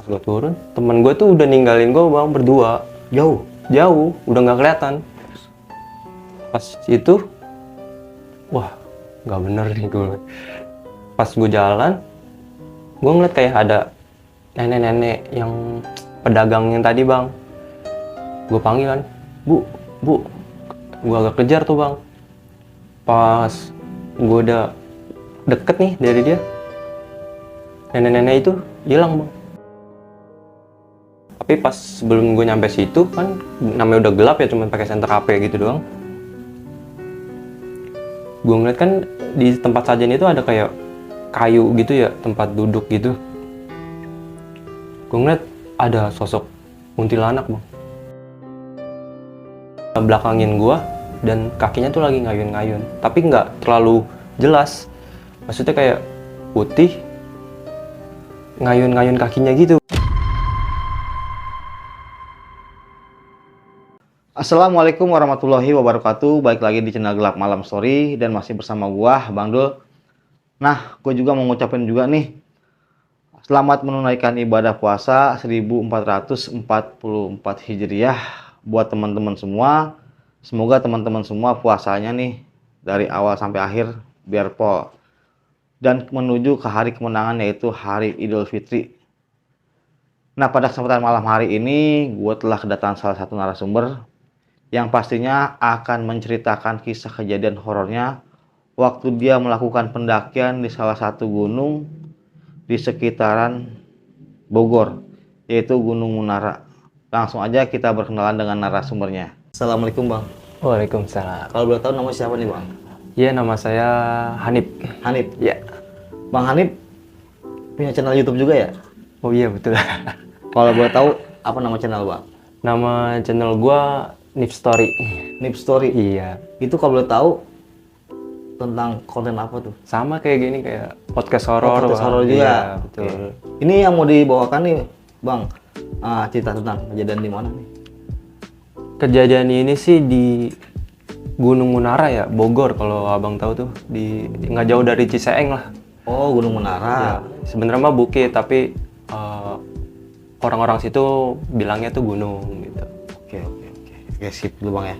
gue turun, temen gue tuh udah ninggalin gue bang berdua. Jauh, udah nggak kelihatan. Pas itu, wah nggak bener nih gue. Pas gue jalan, gue ngeliat kayak ada nenek-nenek yang pedagang yang tadi bang. Gue panggil kan, bu, gue agak kejar tuh bang. Pas gue udah deket nih dari dia, nenek-nenek itu hilang bang. Tapi pas sebelum gue nyampe situ kan namanya udah gelap ya, cuma pakai senter HP gitu doang. Gue ngeliat kan di tempat sajian itu ada kayak kayu gitu ya, tempat duduk gitu. Gue ngeliat ada sosok kuntilanak bang. Belakangin gue dan kakinya tuh lagi ngayun-ngayun, tapi nggak terlalu jelas. Maksudnya kayak putih, ngayun-ngayun kakinya gitu. Assalamualaikum warahmatullahi wabarakatuh. Balik lagi di channel Gelap Malam Story dan masih bersama gua Bang Dul. Nah, gue juga mau ngucapin juga nih selamat menunaikan ibadah puasa 1444 Hijriah buat teman-teman semua. Semoga teman-teman semua puasanya nih dari awal sampai akhir biar pol dan menuju ke hari kemenangan yaitu hari Idul Fitri. Nah, pada kesempatan malam hari ini gue telah kedatangan salah satu narasumber yang pastinya akan menceritakan kisah kejadian horornya waktu dia melakukan pendakian di salah satu gunung di sekitaran Bogor, yaitu Gunung Munara. Langsung aja kita berkenalan dengan narasumbernya. Assalamualaikum Bang. Waalaikumsalam. Kalau boleh tahu nama siapa nih Bang? Iya, nama saya Hanif. Hanif. Ya. Bang Hanif punya channel YouTube juga ya? Oh iya betul. Kalau boleh tahu apa nama channel Bang? Nama channel gua Nip Story. Nip Story. Iya. Itu kalau boleh tahu tentang konten apa tuh? Sama kayak gini, kayak podcast horor. Podcast horor juga. Iya, betul. Oke. Ini yang mau dibawakan nih, Bang. Cerita tentang kejadian di mana nih? Kejadian ini sih di Gunung Munara ya, Bogor kalau abang tahu tuh, di nggak jauh dari Ciseeng lah. Oh, Gunung Munara. Ya, sebenarnya mah bukit tapi orang-orang situ bilangnya tuh gunung gitu. Oke, sip dulu Bang ya.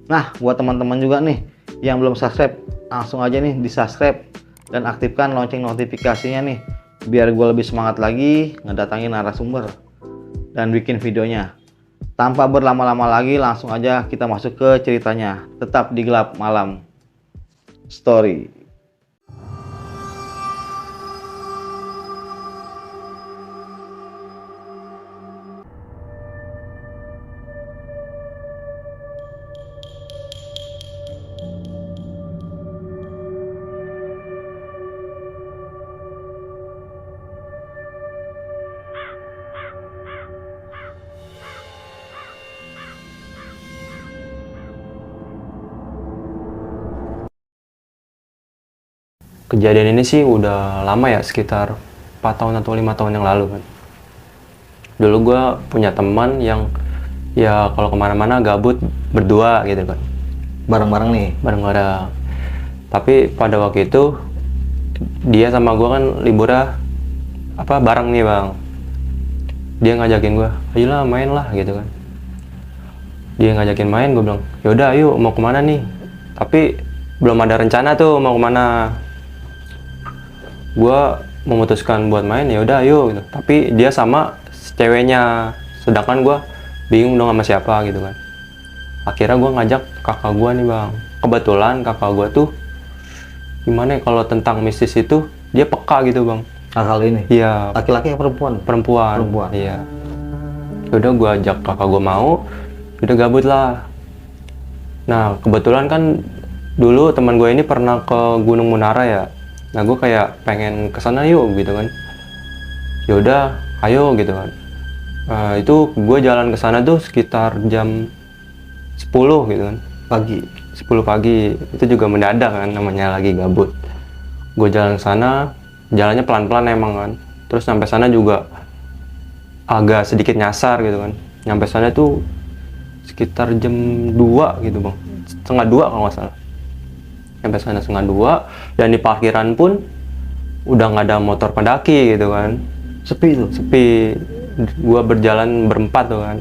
Nah, buat teman-teman juga nih yang belum subscribe, langsung aja nih di subscribe dan aktifkan lonceng notifikasinya nih biar gue lebih semangat lagi ngedatangin narasumber dan bikin videonya. Tanpa berlama-lama lagi, langsung aja kita masuk ke ceritanya. Tetap di Gelap Malam Story. Kejadian ini sih udah lama ya, sekitar 4 tahun atau 5 tahun yang lalu kan. Dulu gue punya teman yang ya kalau kemana-mana gabut berdua gitu kan. Bareng-bareng nih. Bareng-bareng. Tapi pada waktu itu dia sama gue kan liburnya bareng nih bang. Dia ngajakin gue, ayolah main lah gitu kan. Dia ngajakin main, gue bilang, yaudah ayo mau kemana nih. Tapi belum ada rencana tuh mau kemana. Gue memutuskan buat main, ya udah ayo gitu. Tapi dia sama ceweknya, sedangkan gue bingung dong sama siapa gitu kan. Akhirnya gue ngajak kakak gue nih bang. Kebetulan kakak gue tuh gimana ya, kalau tentang mistis itu dia peka gitu bang. Kali ini? Iya. Laki-laki yang perempuan? Perempuan. Iya. Udah gue ajak kakak gue mau, udah gabut lah. Nah kebetulan kan dulu teman gue ini pernah ke Gunung Munara ya. Nah gue kayak pengen kesana yuk gitu kan. Ya udah ayo gitu kan. Itu gue jalan ke sana tuh sekitar jam 10 gitu kan. Pagi? 10 pagi. Itu juga mendadak kan, namanya lagi gabut. Gue jalan ke sana, jalannya pelan-pelan emang kan. Terus sampai sana juga agak sedikit nyasar gitu kan. Nyampe sana tuh sekitar jam 2 gitu bang. Setengah 2 kalau nggak salah. Sampai sana setengah 2 dan di parkiran pun udah nggak ada motor pendaki gitu kan. Sepi tuh? Sepi. Gua berjalan berempat tuh kan.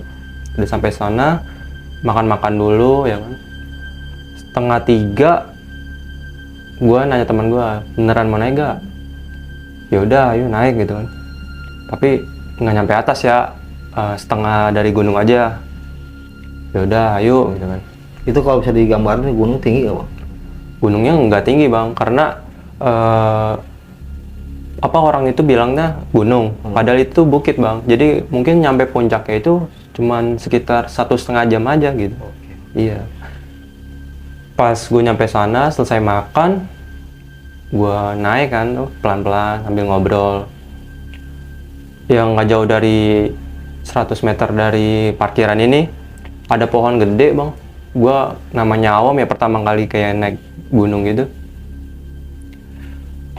Udah sampai sana, makan-makan dulu ya kan. Setengah 3 gua nanya teman gua, beneran mau naik gak? Ya udah, ayo naik gitu kan. Tapi nggak nyampe atas ya, setengah dari gunung aja. Ya udah, ayo gitu kan. Itu kalau bisa digambarin gunung tinggi nggak, Bang? Gunungnya nggak tinggi bang, karena apa orang itu bilangnya gunung, padahal itu bukit bang. Jadi mungkin nyampe puncaknya itu cuman sekitar 1,5 jam aja gitu. Iya. Pas gue nyampe sana, selesai makan, gue naik kan tuh pelan-pelan sambil ngobrol. Yang nggak jauh dari 100 meter dari parkiran ini ada pohon gede bang. Gue namanya awam ya, pertama kali kayak naik gunung gitu.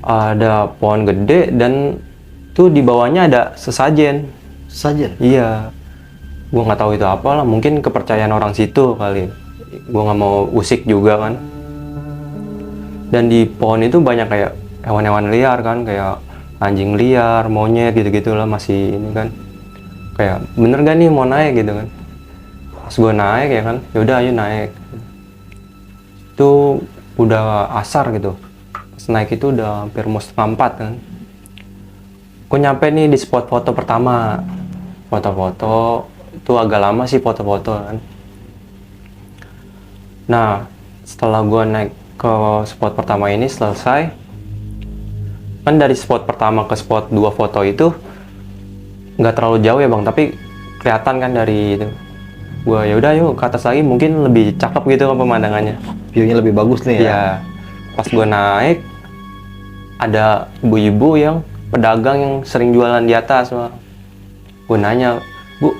Ada pohon gede dan tuh di bawahnya ada sesajen. Saja. Iya, gue nggak tahu itu apa lah, mungkin kepercayaan orang situ kali. Gue nggak mau usik juga kan. Dan di pohon itu banyak kayak hewan-hewan liar kan, kayak anjing liar, monyet gitu-gitu lah, masih ini kan. Kayak bener gak nih mau naik gitu kan. Pas gue naik ya kan, yaudah ayo naik. Itu udah asar gitu. Pas naik itu udah hampir mau 3:30 kan. Gue nyampe nih di spot foto pertama. Foto-foto itu agak lama sih foto-foto kan. Nah, setelah gue naik ke spot pertama ini selesai, kan dari spot pertama ke spot 2 foto itu nggak terlalu jauh ya bang, tapi kelihatan kan dari itu. Gue ya udah yuk ke atas lagi, mungkin lebih cakep gitu kan pemandangannya. View-nya lebih bagus nih ya. Iya. Pas gue naik, ada ibu-ibu yang pedagang yang sering jualan di atas. Gue nanya, Bu,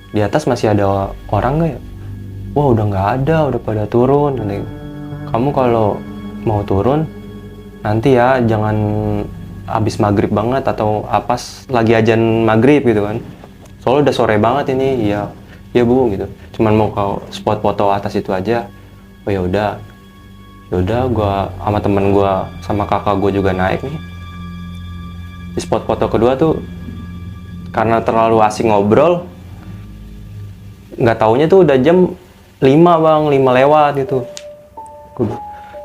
di atas masih ada orang nggak ya? Wah udah nggak ada, udah pada turun. Kamu kalau mau turun, nanti ya jangan habis maghrib banget atau pas lagi ajan maghrib gitu kan. Soalnya udah sore banget ini. Iya, ya Bu gitu. Cuman mau ke spot foto atas itu aja. Oh ya udah. Ya udah, gua sama temen gua sama kakak gua juga naik nih. Di spot foto kedua tuh karena terlalu asik ngobrol, nggak taunya tuh udah jam 5 bang, 5 lewat gitu.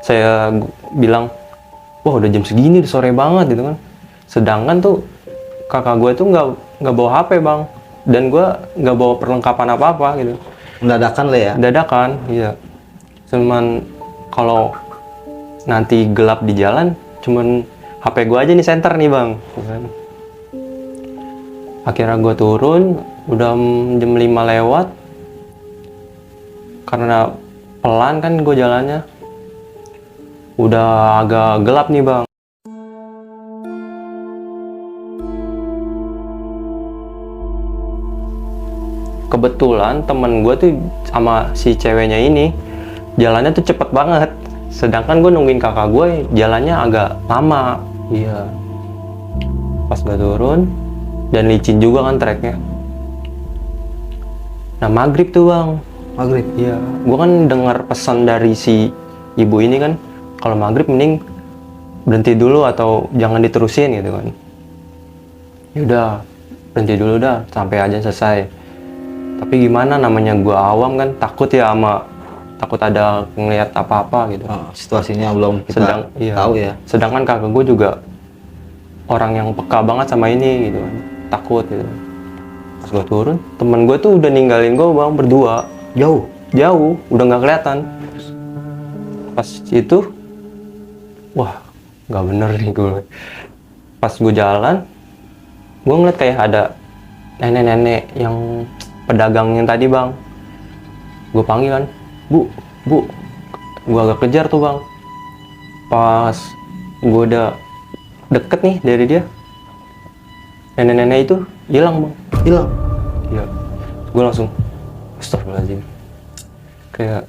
Saya bilang, wah udah jam segini, udah sore banget gitu kan. Sedangkan tuh kakak gue tuh nggak bawa HP bang, dan gue nggak bawa perlengkapan apa-apa gitu. Mendadak lah ya. Dadakan, iya. Cuman kalau nanti gelap di jalan, cuman HP gue aja nih center nih bang. Akhirnya gue turun, udah jam 5 lewat. Karena pelan kan gue jalannya, udah agak gelap nih bang. Kebetulan temen gue tuh sama si ceweknya ini jalannya tuh cepet banget, sedangkan gue nungguin kakak gue jalannya agak lama. Iya. Pas gue turun dan licin juga kan treknya. Nah maghrib tuh bang. Maghrib. Iya, gue kan dengar pesan dari si ibu ini kan, kalau maghrib mending berhenti dulu atau jangan diterusin gitu kan. Ya udah, berhenti dulu dah sampai aja selesai. Tapi gimana, namanya gue awam kan, takut ya takut ada ngelihat apa-apa gitu. Situasinya belum kita tahu ya. Sedangkan kakak gue juga orang yang peka banget sama ini gitu kan, takut gitu. Pas gue turun, temen gue tuh udah ninggalin gue bang berdua. Jauh, udah nggak kelihatan. Pas itu, wah, nggak bener nih gue. Pas gue jalan, gue ngeliat kayak ada nenek-nenek yang pedagang yang tadi bang. Gue panggil kan, Bu, gue agak kejar tuh bang. Pas gue udah deket nih dari dia, nenek-nenek itu hilang bang. Hilang? Iya. Gue langsung, astagfirullahaladzim, kayak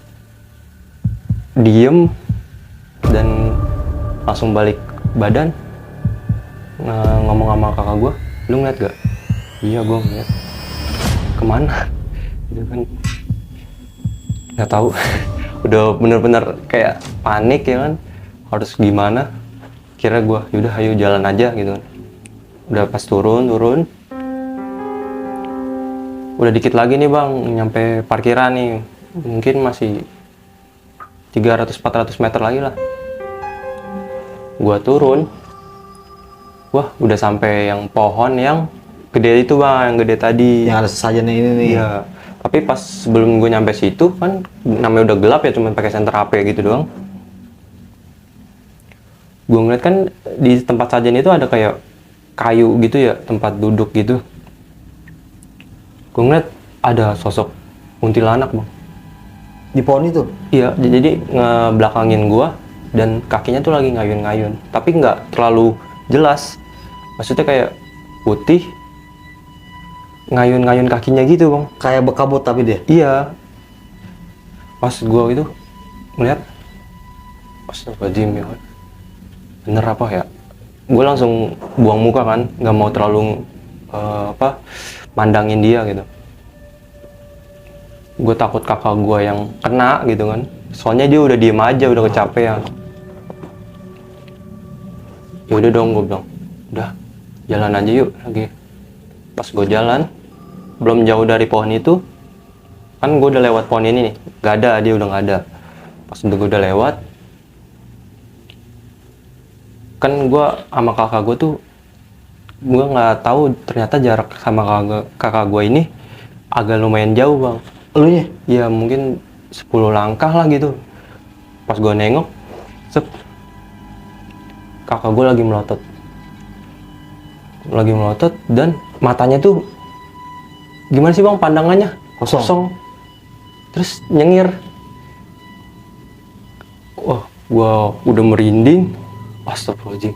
diem dan langsung balik badan, ngomong sama kakak gue, lu ngeliat gak? Iya gue ngeliat. Kemana? Gitu kan, nggak tahu. Udah bener-bener kayak panik ya kan, harus gimana. Kira gue, yaudah ayo jalan aja gitu kan. Udah pas turun udah dikit lagi nih bang nyampe parkiran nih, mungkin masih 300-400 meter lagi lah. Gua turun, wah udah sampai yang pohon yang gede itu bang, yang gede tadi. Yang ada sesajennya ini nih. Iya. Tapi pas sebelum gue nyampe situ kan namanya udah gelap ya, cuma pakai senter HP gitu doang. Gue ngeliat kan di tempat sajian itu ada kayak kayu gitu ya, tempat duduk gitu. Gue ngeliat ada sosok kuntilanak bang. Di pohon itu? Iya, jadi ngebelakangin gue dan kakinya tuh lagi ngayun-ngayun. Tapi nggak terlalu jelas. Maksudnya kayak putih, ngayun-ngayun kakinya gitu bang. Kayak bekabut tapi dia? Iya. Pas gue itu ngeliat, astagfirullahaladzim ya, bener apa ya? Gue langsung buang muka kan, nggak mau terlalu mandangin dia gitu. Gue takut kakak gue yang kena gitu kan. Soalnya dia udah diem aja, udah kecapean. Ya udah dong gue bilang, udah jalan aja yuk lagi. Pas gue jalan, belum jauh dari pohon itu, kan gue udah lewat pohon ini nih, gak ada, dia udah gak ada. Pas gue udah lewat, kan gue sama kakak gue tuh, gue nggak tahu ternyata jarak sama kakak gue ini agak lumayan jauh bang. Elunya? Ya mungkin 10 langkah lah gitu. Pas gue nengok, kakak gue lagi melotot dan matanya tuh gimana sih bang pandangannya? Kosong. Terus nyengir. Wah, gua udah merinding. Astagfirullahaladzim.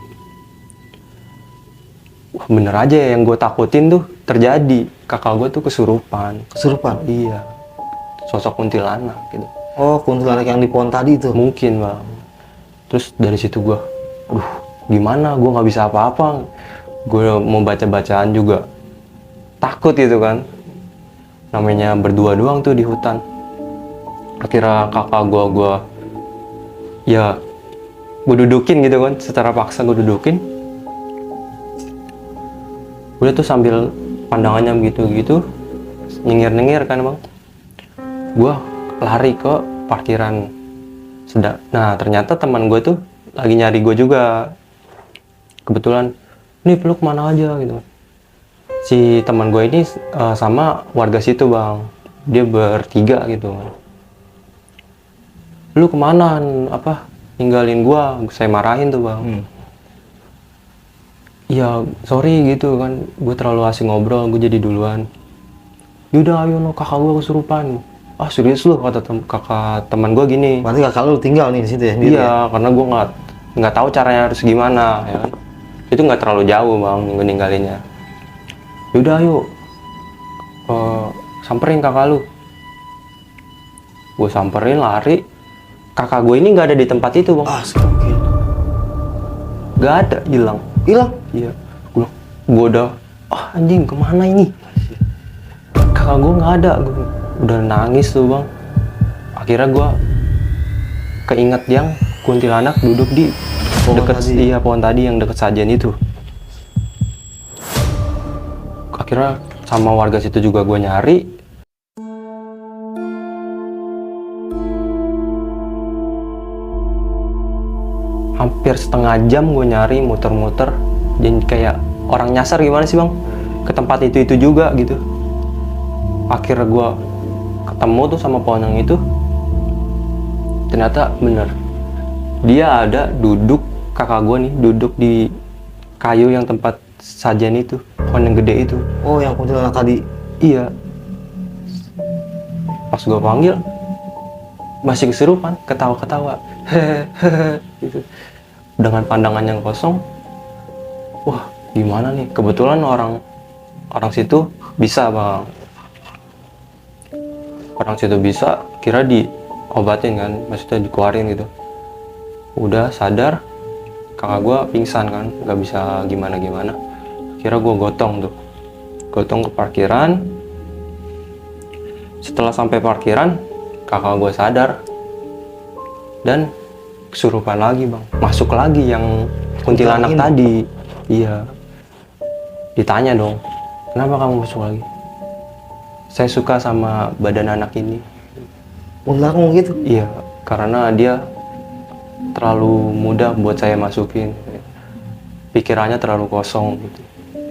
Wah, bener aja ya yang gue takutin tuh terjadi. Kakak gue tuh kesurupan. Kesurupan? Iya. Sosok kuntilanak gitu. Oh, kuntilanak yang di pohon tadi itu? Mungkin bang. Terus dari situ gua, gimana? Gua nggak bisa apa-apa. Gue mau baca-bacaan juga takut gitu kan. Namanya berdua doang tuh di hutan. Akhirnya kakak gue ya gue dudukin gitu kan, secara paksa gue dudukin. Udah tuh sambil pandangannya begitu-gitu, nyengir-nyengir kan bang. Gue lari ke parkiran. Nah ternyata teman gue tuh lagi nyari gue juga. Kebetulan, nih peluk mana aja gitu. Si teman gue ini sama warga situ bang, dia bertiga gitu. Lu kemana? Ninggalin gua? Saya marahin tuh bang. Ya sorry gitu kan, gue terlalu asing ngobrol, gue jadi duluan. Yaudah ayo no, kakak gue kesurupan. Ah serius lu, kata kakak teman gue gini. Berarti kakak lu tinggal nih di situ ya? Iya, ya? Karena gue nggak tahu caranya harus gimana ya kan. Itu nggak terlalu jauh bang, gue ninggalinnya. Yaudah ayo, samperin kakak lu. Gue samperin, lari. Kakak gue ini nggak ada di tempat itu bang. Nggak ada, hilang. Iya. Gue udah, anjing kemana ini? Kakak gue nggak ada. Gue udah nangis tuh bang. Akhirnya gue keinget yang kuntilanak duduk di pohon tadi yang deket sajian itu. Akhirnya sama warga situ juga gue nyari. Hampir setengah jam gue nyari, muter-muter. Dan kayak orang nyasar gimana sih bang? Ke tempat itu juga gitu. Akhirnya gue ketemu tuh sama pohon yang itu. Ternyata bener. Dia ada duduk, kakak gue nih, duduk di kayu yang tempat sajian itu. Pohon yang gede itu. Oh, yang kuntilanak tadi? Iya. Pas gue panggil, masih kesurupan, ketawa-ketawa. Hehehe, gitu. Dengan pandangan yang kosong. Wah, gimana nih? Kebetulan orang situ bisa bang. Orang situ bisa, kira diobatin kan, maksudnya dikeluarin gitu. Udah sadar, kakak gue pingsan kan, nggak bisa gimana-gimana. Kira gue gotong ke parkiran. Setelah sampai parkiran, kakak gue sadar dan kesurupan lagi bang, masuk lagi yang kuntilanak tadi. Iya, ditanya dong, kenapa kamu masuk lagi? saya suka sama badan anak ini. Udah ngomong gitu. Iya, karena dia terlalu mudah buat saya masukin. Pikirannya terlalu kosong gitu.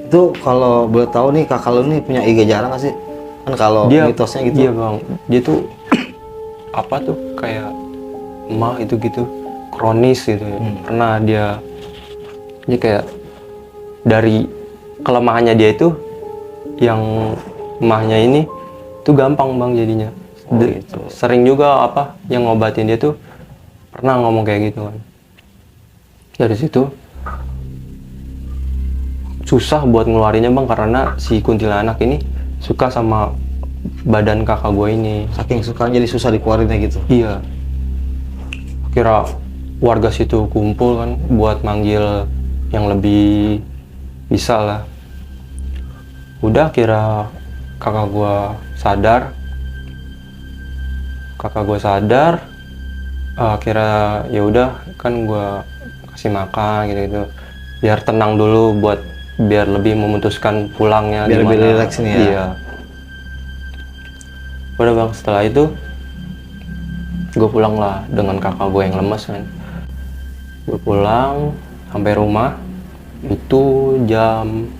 Itu kalau boleh tahu nih, kakak lu nih punya IG jarang nggak sih? Kan kalau Dia mitosnya gitu. Iya bang, dia tuh apa tuh kayak emah itu gitu, kronis gitu ya. Pernah dia kayak dari kelemahannya dia itu, yang emahnya ini tuh gampang bang jadinya. Gitu. Sering juga apa yang ngobatin dia tuh pernah ngomong kayak gitu kan. Dari situ susah buat ngeluarinnya bang, karena si kuntilanak ini suka sama badan kakak gue ini. Saking suka jadi susah dikeluarinnya gitu. Iya, kira warga situ kumpul kan buat manggil yang lebih bisa lah. Udah kira kakak gue sadar, kira ya udah kan gue kasih makan gitu biar tenang dulu, biar lebih memutuskan pulangnya Biar lebih gimana. rileks nih ya. Iya. Udah bang, setelah itu gue pulang lah dengan kakak gue yang lemes kan. Gue pulang sampai rumah itu jam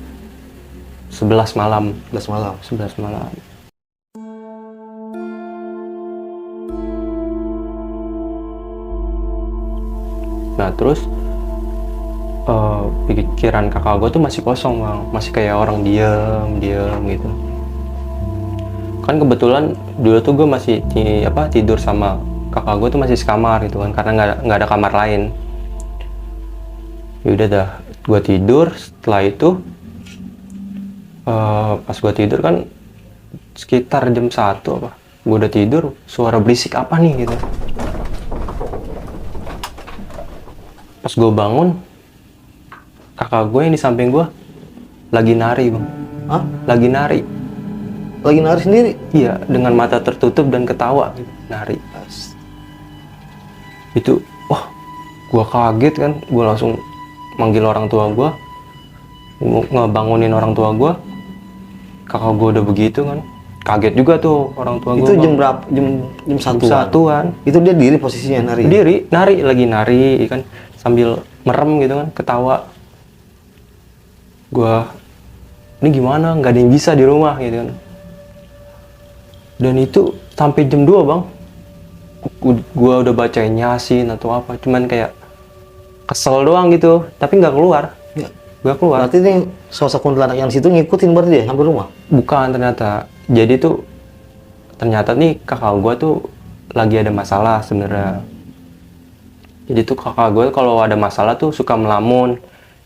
11 malam. 11 malam. 11 malam. Nah terus pikiran kakak gue tuh masih kosong bang, masih kayak orang diem gitu. Kan kebetulan dulu tuh gue masih tidur sama kakak gue tuh masih sekamar gitu kan, karena nggak ada kamar lain. Ya udah dah, gue tidur. Setelah itu pas gue tidur kan sekitar jam 1 apa, gue udah tidur, suara berisik apa nih gitu. Pas gue bangun, kakak gue yang di samping gue lagi nari bang. Hah? Lagi nari. Lagi nari sendiri? Iya, dengan mata tertutup dan ketawa gitu, nari. Itu, wah, gue kaget kan, gue langsung manggil orang tua gue, ngebangunin orang tua gue. Kakak gue udah begitu kan, kaget juga tuh orang tua gue. Itu jam berapa? Jam satuan. Itu dia diri posisinya nari. Lagi nari kan, sambil merem gitu kan, ketawa. Gua ini gimana, nggak ada yang bisa di rumah gitu kan. Dan itu sampai jam 2 bang, gua udah bacain Yasin atau apa, cuman kayak kesel doang gitu, tapi nggak keluar. Ya. Nggak keluar. Berarti nih sosok kuntilanak yang situ ngikutin berarti dia sampai rumah? Bukan ternyata. Jadi tuh ternyata nih kakak gua tuh lagi ada masalah sebenarnya. Jadi tuh kakak gue kalau ada masalah tuh suka melamun,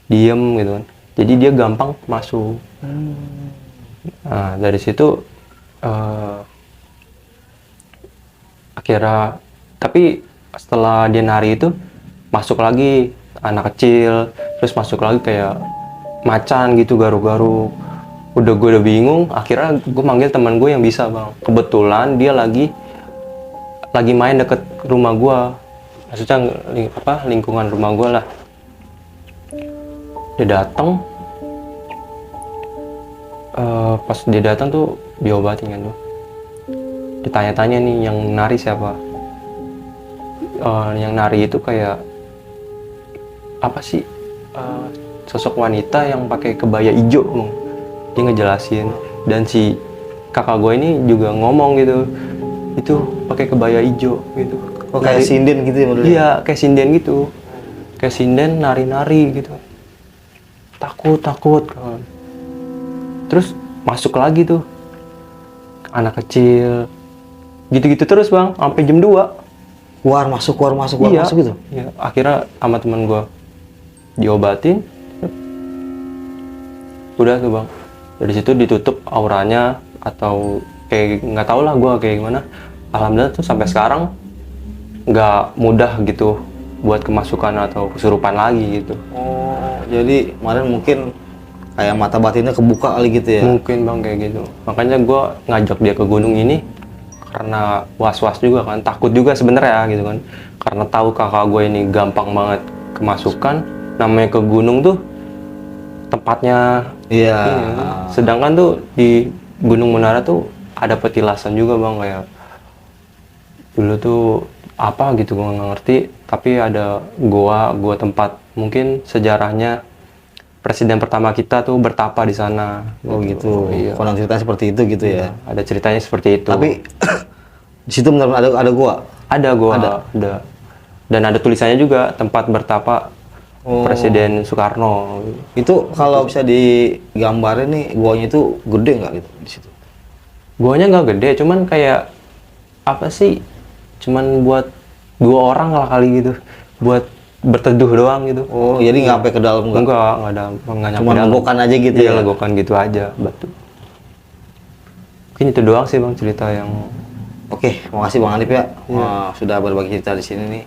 diem gitu kan. Jadi dia gampang masuk. Nah dari situ akhirnya, tapi setelah dia nari itu masuk lagi anak kecil, terus masuk lagi kayak macan gitu, garuk-garuk. Udah gue udah bingung, akhirnya gue manggil teman gue yang bisa bang. Kebetulan dia lagi main deket rumah gue. Maksudnya lingkungan rumah gue lah. Dia datang, pas dia datang tuh diobatin kan tuh. Ditanya-tanya nih yang nari siapa. Yang nari itu kayak apa sih, sosok wanita yang pakai kebaya hijau. Dia ngejelasin, dan si kakak gue ini juga ngomong gitu, itu pakai kebaya hijau gitu. Oh, kayak sinden gitu ya modelnya? Iya, kayak sinden gitu. Kayak sinden nari-nari gitu. Takut kan. Terus masuk lagi tuh anak kecil. Gitu-gitu terus bang, sampai jam 2. Keluar masuk gitu? Iya, akhirnya sama teman gue diobatin. Udah tuh bang. Dari situ ditutup auranya, atau kayak nggak tau lah gue kayak gimana. Alhamdulillah tuh sampai sekarang nggak mudah gitu buat kemasukan atau kesurupan lagi gitu. Oh, jadi kemarin mungkin kayak mata batinnya kebuka kali gitu ya? Mungkin bang kayak gitu. Makanya gue ngajak dia ke gunung ini karena was-was juga kan, takut juga sebenarnya gitu kan. Karena tahu kakak gue ini gampang banget kemasukan. Namanya ke gunung tuh tempatnya. Iya. Sedangkan tuh di Gunung Menara tuh ada petilasan juga bang, kayak dulu tuh apa gitu gue nggak ngerti, tapi ada gua tempat mungkin sejarahnya presiden pertama kita tuh bertapa di sana. Oh gitu. Iya. Konon ceritanya seperti itu gitu ya. Ada ceritanya seperti itu. Tapi di situ benar ada gua. ada gua ada. Dan ada tulisannya juga tempat bertapa Presiden Soekarno. Itu kalau bisa digambarin nih guanya itu gede nggak gitu di situ? Guanya nggak gede, cuman kayak apa sih? Cuman buat 2 orang lah kali gitu, buat berteduh doang gitu. Oh, jadi nggak sampai ke dalam nggak? Nggak nyampe Cuma dalam. legokan aja gitu Iya, ya? legokan gitu aja, batu. Mungkin itu doang sih bang cerita yang. Oke, makasih Bang Hanif ya. Sudah berbagi cerita di sini nih.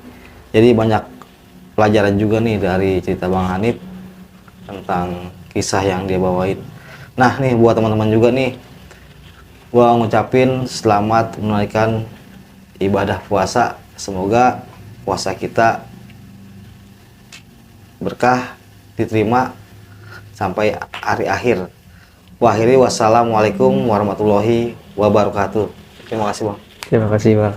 Jadi banyak pelajaran juga nih dari cerita Bang Hanif tentang kisah yang dia bawain. Nah nih buat teman-teman juga nih, gua ngucapin selamat menunaikan ibadah puasa. Semoga puasa kita berkah, diterima sampai hari akhir. Wassalamualaikum warahmatullahi wabarakatuh. Terima kasih Bang. Terima kasih bang.